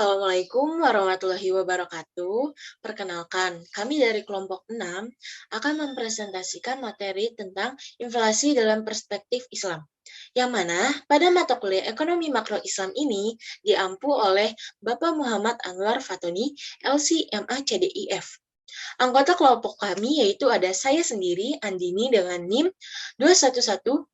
Assalamualaikum warahmatullahi wabarakatuh. Perkenalkan, kami dari kelompok 6 akan mempresentasikan materi tentang inflasi dalam perspektif Islam. Yang mana pada mata kuliah ekonomi makro Islam ini diampu oleh Bapak Muhammad Anwar Fatoni, LC MA CDIF. Anggota kelompok kami yaitu ada saya sendiri, Andini dengan NIM 211011612,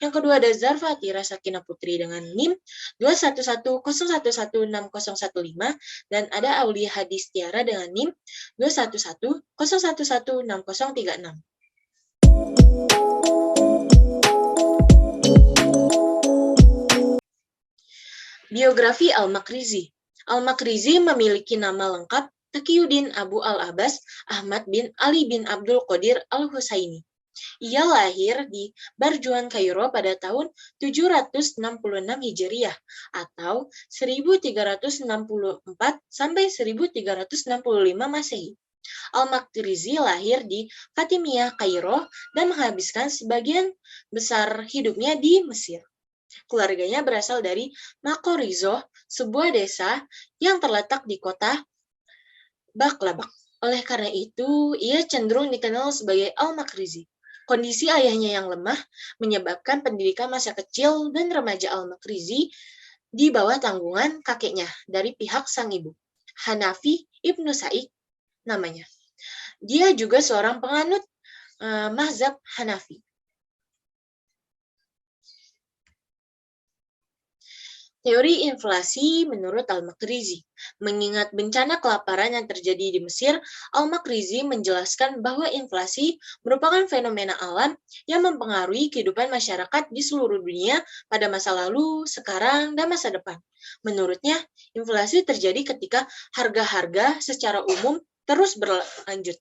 yang kedua ada Zarfa Atira Sakina Putri dengan NIM 21101116015, dan ada Aulia Hadis Tiara dengan NIM 21101116036. Biografi Al-Makrizi. Al-Makrizi memiliki nama lengkap Taqiyuddin Abu Al-Abbas Ahmad bin Ali bin Abdul Qadir Al-Husaini. Ia lahir di Barjuan, Kairo pada tahun 766 Hijriah atau 1364 sampai 1365 Masehi. Al-Makrizi lahir di Fatimiyah, Kairo, dan menghabiskan sebagian besar hidupnya di Mesir. Keluarganya berasal dari Makorizo, sebuah desa yang terletak di kota Baklabak. Oleh karena itu, ia cenderung dikenal sebagai Al-Makrizi. Kondisi ayahnya yang lemah menyebabkan pendidikan masa kecil dan remaja Al-Makrizi di bawah tanggungan kakeknya dari pihak sang ibu, Hanafi Ibnu Sa'id namanya. Dia juga seorang penganut mazhab Hanafi. Teori inflasi menurut Al-Makrizi. Mengingat bencana kelaparan yang terjadi di Mesir, Al-Makrizi menjelaskan bahwa inflasi merupakan fenomena alam yang mempengaruhi kehidupan masyarakat di seluruh dunia pada masa lalu, sekarang, dan masa depan. Menurutnya, inflasi terjadi ketika harga-harga secara umum terus berlanjut.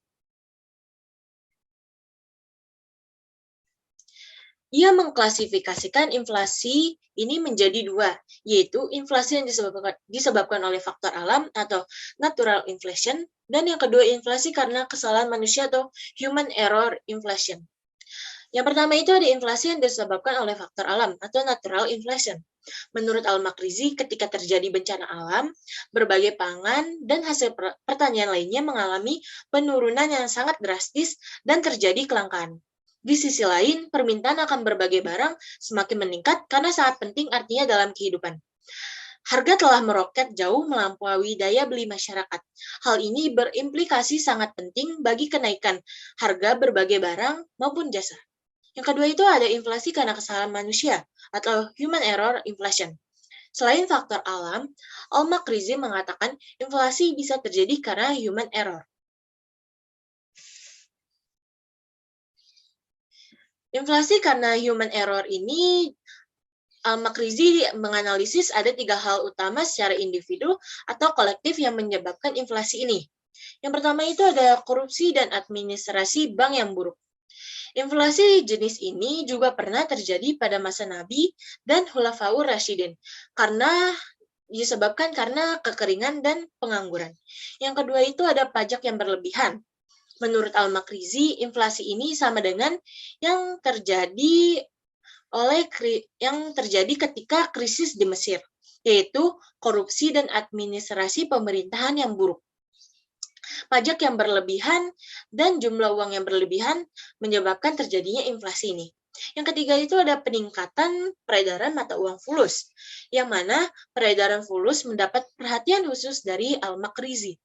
Ia mengklasifikasikan inflasi ini menjadi dua, yaitu inflasi yang disebabkan oleh faktor alam atau natural inflation, dan yang kedua inflasi karena kesalahan manusia atau human error inflation. Yang pertama itu ada inflasi yang disebabkan oleh faktor alam atau natural inflation. Menurut Al-Makrizi, ketika terjadi bencana alam, berbagai pangan dan hasil pertanian lainnya mengalami penurunan yang sangat drastis dan terjadi kelangkaan. Di sisi lain, permintaan akan berbagai barang semakin meningkat karena sangat penting artinya dalam kehidupan. Harga telah meroket jauh melampaui daya beli masyarakat. Hal ini berimplikasi sangat penting bagi kenaikan harga berbagai barang maupun jasa. Yang kedua itu ada inflasi karena kesalahan manusia atau human error inflation. Selain faktor alam, Al-Makrizi mengatakan inflasi bisa terjadi karena human error. Inflasi karena human error ini, Al-Makrizi menganalisis ada 3 hal utama secara individu atau kolektif yang menyebabkan inflasi ini. Yang pertama itu ada korupsi dan administrasi bank yang buruk. Inflasi jenis ini juga pernah terjadi pada masa Nabi dan Khulafaur Rasyidin disebabkan karena kekeringan dan pengangguran. Yang kedua itu ada pajak yang berlebihan. Menurut Al-Makrizi, inflasi ini sama dengan yang terjadi ketika krisis di Mesir, yaitu korupsi dan administrasi pemerintahan yang buruk. Pajak yang berlebihan dan jumlah uang yang berlebihan menyebabkan terjadinya inflasi ini. Yang ketiga itu ada peningkatan peredaran mata uang fulus, yang mana peredaran fulus mendapat perhatian khusus dari Al-Makrizi.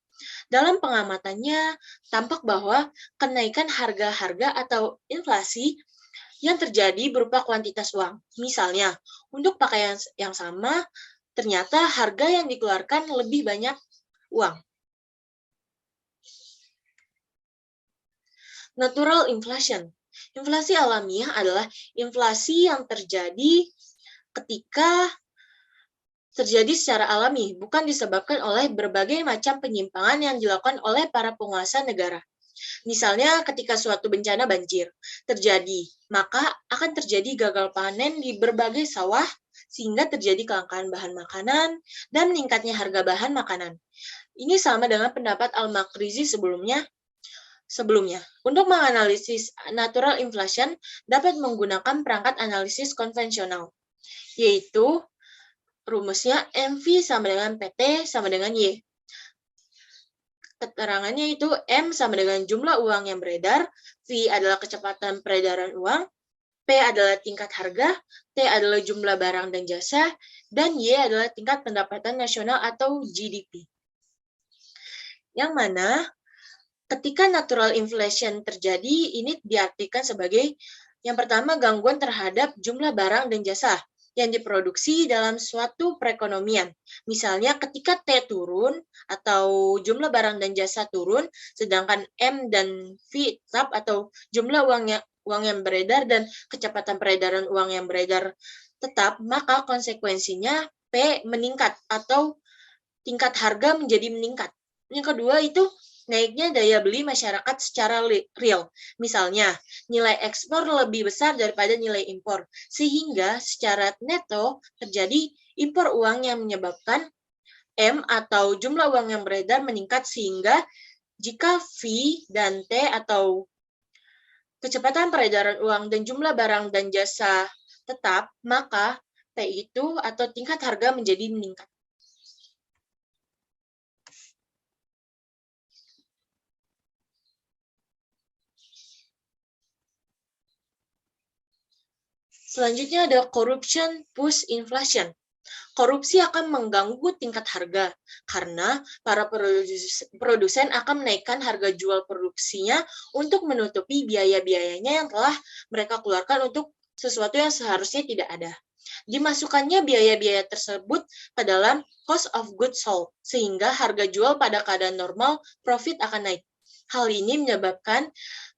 Dalam pengamatannya, tampak bahwa kenaikan harga-harga atau inflasi yang terjadi berupa kuantitas uang. Misalnya, untuk pakaian yang sama, ternyata harga yang dikeluarkan lebih banyak uang. Natural inflation. Inflasi alamiah adalah inflasi yang terjadi ketika terjadi secara alami, bukan disebabkan oleh berbagai macam penyimpangan yang dilakukan oleh para penguasa negara. Misalnya ketika suatu bencana banjir terjadi, maka akan terjadi gagal panen di berbagai sawah sehingga terjadi kelangkaan bahan makanan dan meningkatnya harga bahan makanan. Ini sama dengan pendapat Al-Makrizi sebelumnya. Untuk menganalisis natural inflation dapat menggunakan perangkat analisis konvensional, yaitu Rumusnya MV sama dengan PT sama dengan Y. Keterangannya itu M sama dengan jumlah uang yang beredar, V adalah kecepatan peredaran uang, P adalah tingkat harga, T adalah jumlah barang dan jasa, dan Y adalah tingkat pendapatan nasional atau GDP. Yang mana ketika natural inflation terjadi, ini diartikan sebagai yang pertama gangguan terhadap jumlah barang dan jasa yang diproduksi dalam suatu perekonomian. Misalnya ketika T turun atau jumlah barang dan jasa turun, sedangkan M dan V tetap atau jumlah uang yang beredar dan kecepatan peredaran uang yang beredar tetap, maka konsekuensinya P meningkat atau tingkat harga menjadi meningkat. Yang kedua itu naiknya daya beli masyarakat secara real. Misalnya, nilai ekspor lebih besar daripada nilai impor, sehingga secara neto terjadi impor uang yang menyebabkan M atau jumlah uang yang beredar meningkat, sehingga jika V dan T atau kecepatan peredaran uang dan jumlah barang dan jasa tetap, maka P itu atau tingkat harga menjadi meningkat. Selanjutnya ada corruption push inflation. Korupsi akan mengganggu tingkat harga karena para produsen akan menaikkan harga jual produksinya untuk menutupi biaya-biayanya yang telah mereka keluarkan untuk sesuatu yang seharusnya tidak ada. Dimasukkannya biaya-biaya tersebut ke dalam cost of goods sold, sehingga harga jual pada keadaan normal profit akan naik. Hal ini menyebabkan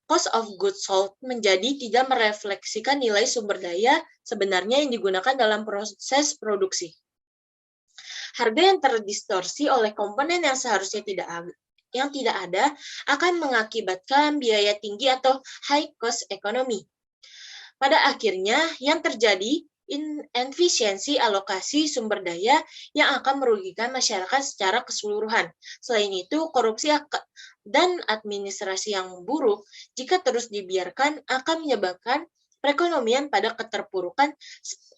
cost of goods sold menjadi tidak merefleksikan nilai sumber daya sebenarnya yang digunakan dalam proses produksi. Harga yang terdistorsi oleh komponen yang seharusnya tidak ada akan mengakibatkan biaya tinggi atau high cost ekonomi. Pada akhirnya, yang terjadi inefisiensi alokasi sumber daya yang akan merugikan masyarakat secara keseluruhan. Selain itu, korupsi dan administrasi yang buruk jika terus dibiarkan akan menyebabkan perekonomian pada keterpurukan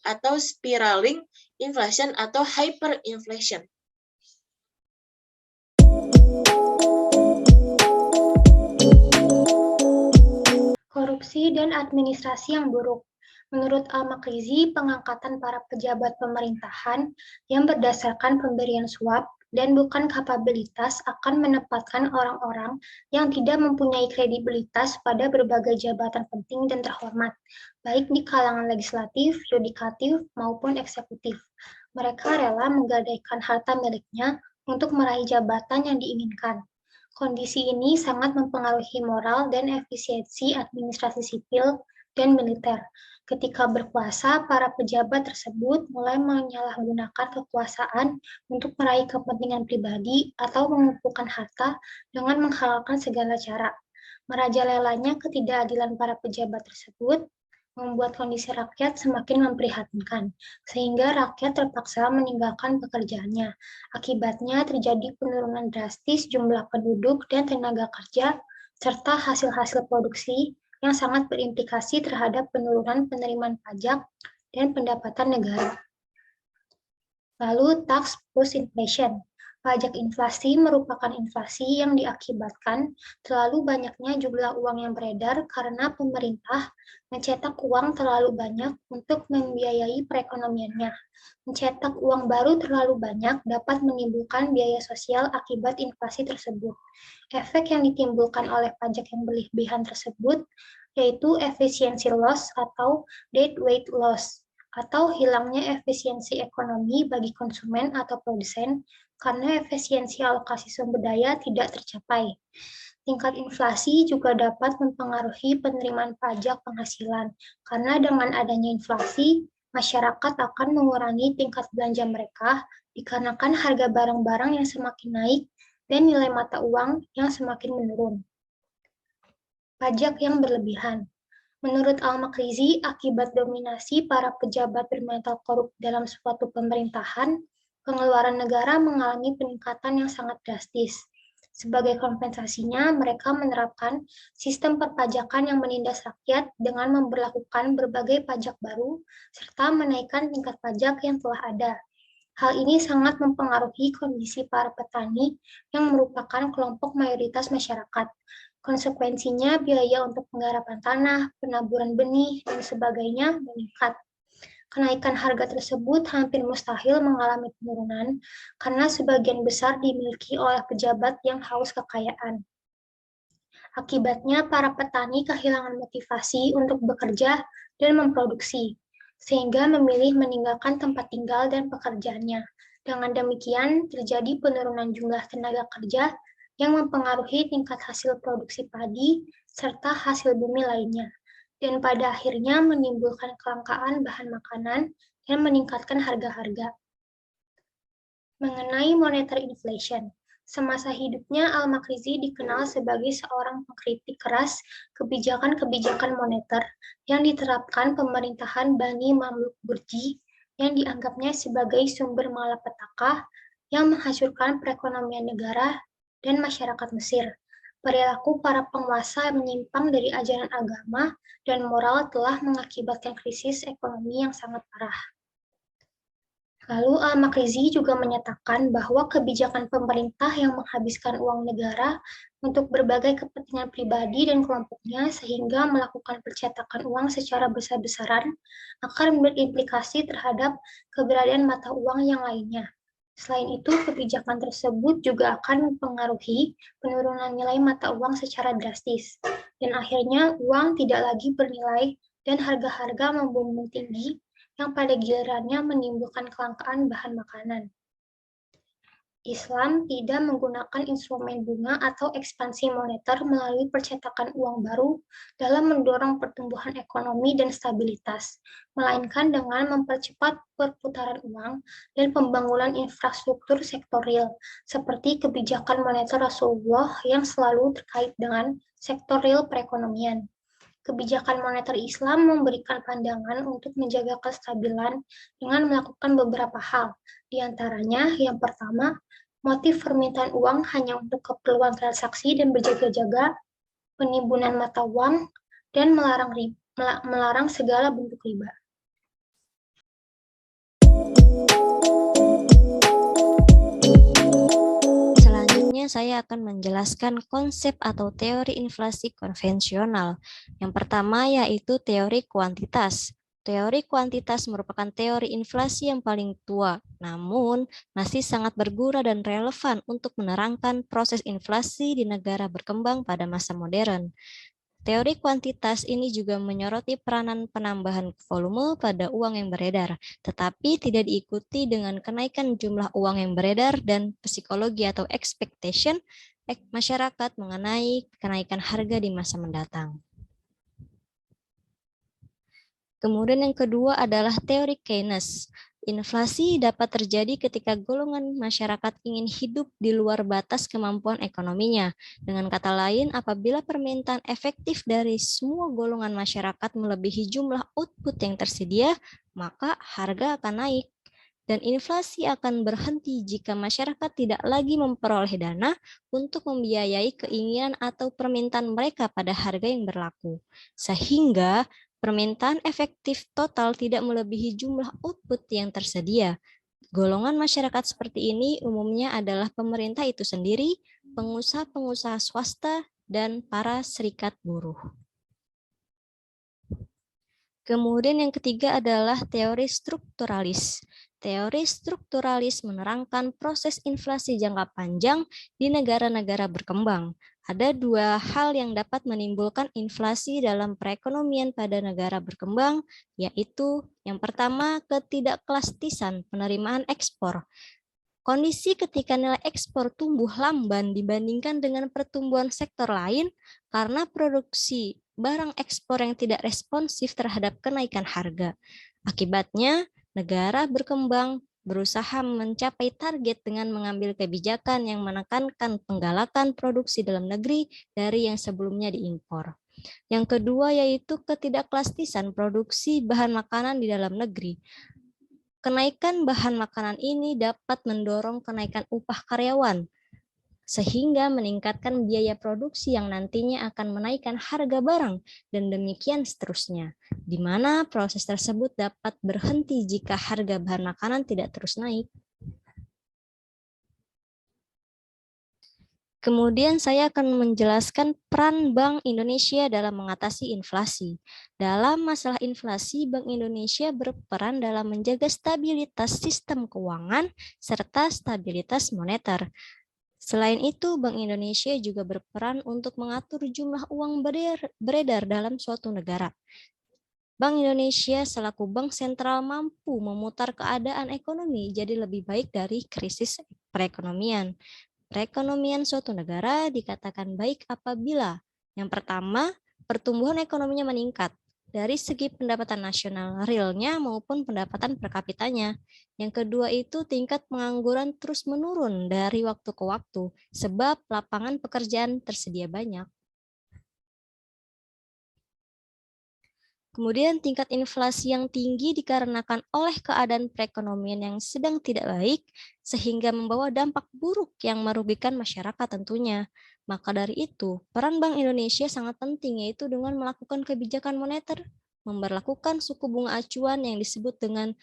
atau spiraling inflation atau hyperinflation. Korupsi dan administrasi yang buruk. Menurut Al-Makrizi, pengangkatan para pejabat pemerintahan yang berdasarkan pemberian suap dan bukan kapabilitas akan menempatkan orang-orang yang tidak mempunyai kredibilitas pada berbagai jabatan penting dan terhormat, baik di kalangan legislatif, yudikatif, maupun eksekutif. Mereka rela menggadaikan harta miliknya untuk meraih jabatan yang diinginkan. Kondisi ini sangat mempengaruhi moral dan efisiensi administrasi sipil dan militer. Ketika berkuasa, para pejabat tersebut mulai menyalahgunakan kekuasaan untuk meraih kepentingan pribadi atau mengumpulkan harta dengan menghalalkan segala cara. Merajalelanya ketidakadilan para pejabat tersebut membuat kondisi rakyat semakin memprihatinkan, sehingga rakyat terpaksa meninggalkan pekerjaannya. Akibatnya terjadi penurunan drastis jumlah penduduk dan tenaga kerja, serta hasil-hasil produksi yang sangat berimplikasi terhadap penurunan penerimaan pajak dan pendapatan negara. Lalu, tax plus inflation. Pajak inflasi merupakan inflasi yang diakibatkan terlalu banyaknya jumlah uang yang beredar karena pemerintah mencetak uang terlalu banyak untuk membiayai perekonomiannya. Mencetak uang baru terlalu banyak dapat menimbulkan biaya sosial akibat inflasi tersebut. Efek yang ditimbulkan oleh pajak yang berlebihan tersebut yaitu efisiency loss atau deadweight loss, atau hilangnya efisiensi ekonomi bagi konsumen atau produsen karena efisiensi alokasi sumber daya tidak tercapai. Tingkat inflasi juga dapat mempengaruhi penerimaan pajak penghasilan, karena dengan adanya inflasi, masyarakat akan mengurangi tingkat belanja mereka dikarenakan harga barang-barang yang semakin naik dan nilai mata uang yang semakin menurun. Pajak yang berlebihan. Menurut Al-Makrizi, akibat dominasi para pejabat bermental korup dalam suatu pemerintahan, pengeluaran negara mengalami peningkatan yang sangat drastis. Sebagai kompensasinya, mereka menerapkan sistem perpajakan yang menindas rakyat dengan memberlakukan berbagai pajak baru, serta menaikkan tingkat pajak yang telah ada. Hal ini sangat mempengaruhi kondisi para petani yang merupakan kelompok mayoritas masyarakat. Konsekuensinya, biaya untuk penggarapan tanah, penaburan benih, dan sebagainya meningkat. Kenaikan harga tersebut hampir mustahil mengalami penurunan karena sebagian besar dimiliki oleh pejabat yang haus kekayaan. Akibatnya, para petani kehilangan motivasi untuk bekerja dan memproduksi, sehingga memilih meninggalkan tempat tinggal dan pekerjaannya. Dengan demikian, terjadi penurunan jumlah tenaga kerja yang mempengaruhi tingkat hasil produksi padi serta hasil bumi lainnya, dan pada akhirnya menimbulkan kelangkaan bahan makanan dan meningkatkan harga-harga. Mengenai monetar inflation, semasa hidupnya Al-Makrizi dikenal sebagai seorang pengkritik keras kebijakan-kebijakan moneter yang diterapkan pemerintahan Bani Mamluk Burji yang dianggapnya sebagai sumber malapetaka yang menghancurkan perekonomian negara dan masyarakat Mesir. Perilaku para penguasa menyimpang dari ajaran agama dan moral telah mengakibatkan krisis ekonomi yang sangat parah. Lalu Al-Makrizi juga menyatakan bahwa kebijakan pemerintah yang menghabiskan uang negara untuk berbagai kepentingan pribadi dan kelompoknya sehingga melakukan percetakan uang secara besar-besaran akan berimplikasi terhadap keberadaan mata uang yang lainnya. Selain itu, kebijakan tersebut juga akan mempengaruhi penurunan nilai mata uang secara drastis, dan akhirnya uang tidak lagi bernilai dan harga-harga membumbung tinggi yang pada gilirannya menimbulkan kelangkaan bahan makanan. Islam tidak menggunakan instrumen bunga atau ekspansi moneter melalui percetakan uang baru dalam mendorong pertumbuhan ekonomi dan stabilitas, melainkan dengan mempercepat perputaran uang dan pembangunan infrastruktur sektor real, seperti kebijakan moneter Rasulullah yang selalu terkait dengan sektor real perekonomian. Kebijakan moneter Islam memberikan pandangan untuk menjaga kestabilan dengan melakukan beberapa hal. Di antaranya, yang pertama, motif permintaan uang hanya untuk keperluan transaksi dan berjaga-jaga, penimbunan mata uang, dan melarang segala bentuk riba. Saya akan menjelaskan konsep atau teori inflasi konvensional. Yang pertama yaitu teori kuantitas. Teori kuantitas merupakan teori inflasi yang paling tua, namun masih sangat berguna dan relevan untuk menerangkan proses inflasi di negara berkembang pada masa modern. Teori kuantitas ini juga menyoroti peranan penambahan volume pada uang yang beredar, tetapi tidak diikuti dengan kenaikan jumlah uang yang beredar dan psikologi atau expectation masyarakat mengenai kenaikan harga di masa mendatang. Kemudian yang kedua adalah teori Keynes. Inflasi dapat terjadi ketika golongan masyarakat ingin hidup di luar batas kemampuan ekonominya. Dengan kata lain, apabila permintaan efektif dari semua golongan masyarakat melebihi jumlah output yang tersedia, maka harga akan naik. Dan inflasi akan berhenti jika masyarakat tidak lagi memperoleh dana untuk membiayai keinginan atau permintaan mereka pada harga yang berlaku. Sehingga permintaan efektif total tidak melebihi jumlah output yang tersedia. Golongan masyarakat seperti ini umumnya adalah pemerintah itu sendiri, pengusaha-pengusaha swasta, dan para serikat buruh. Kemudian yang ketiga adalah teori strukturalis. Teori strukturalis menerangkan proses inflasi jangka panjang di negara-negara berkembang. Ada dua hal yang dapat menimbulkan inflasi dalam perekonomian pada negara berkembang, yaitu yang pertama ketidakelastisan penerimaan ekspor. Kondisi ketika nilai ekspor tumbuh lamban dibandingkan dengan pertumbuhan sektor lain karena produksi barang ekspor yang tidak responsif terhadap kenaikan harga. Akibatnya, negara berkembang berusaha mencapai target dengan mengambil kebijakan yang menekankan penggalakan produksi dalam negeri dari yang sebelumnya diimpor. Yang kedua yaitu ketidakelastisan produksi bahan makanan di dalam negeri. Kenaikan bahan makanan ini dapat mendorong kenaikan upah karyawan, sehingga meningkatkan biaya produksi yang nantinya akan menaikkan harga barang, dan demikian seterusnya, di mana proses tersebut dapat berhenti jika harga bahan makanan tidak terus naik. Kemudian saya akan menjelaskan peran Bank Indonesia dalam mengatasi inflasi. Dalam masalah inflasi, Bank Indonesia berperan dalam menjaga stabilitas sistem keuangan serta stabilitas moneter. Selain itu, Bank Indonesia juga berperan untuk mengatur jumlah uang beredar dalam suatu negara. Bank Indonesia selaku bank sentral mampu memutar keadaan ekonomi jadi lebih baik dari krisis perekonomian. Perekonomian suatu negara dikatakan baik apabila yang pertama, pertumbuhan ekonominya meningkat dari segi pendapatan nasional realnya maupun pendapatan per kapitanya. Yang kedua itu tingkat pengangguran terus menurun dari waktu ke waktu sebab lapangan pekerjaan tersedia banyak. Kemudian tingkat inflasi yang tinggi dikarenakan oleh keadaan perekonomian yang sedang tidak baik, sehingga membawa dampak buruk yang merugikan masyarakat tentunya. Maka dari itu, peran Bank Indonesia sangat penting, yaitu dengan melakukan kebijakan moneter, memberlakukan suku bunga acuan yang disebut dengan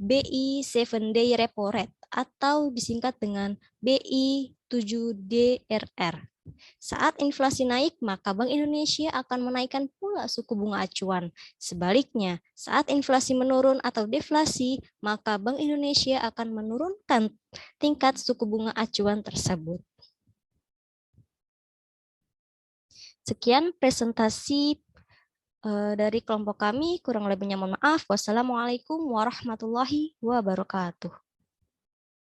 BI 7-day repo rate atau disingkat dengan BI 7DRR. Saat inflasi naik, maka Bank Indonesia akan menaikkan pula suku bunga acuan. Sebaliknya, saat inflasi menurun atau deflasi, maka Bank Indonesia akan menurunkan tingkat suku bunga acuan tersebut. Sekian presentasi dari kelompok kami, kurang lebihnya mohon maaf. Wassalamualaikum warahmatullahi wabarakatuh.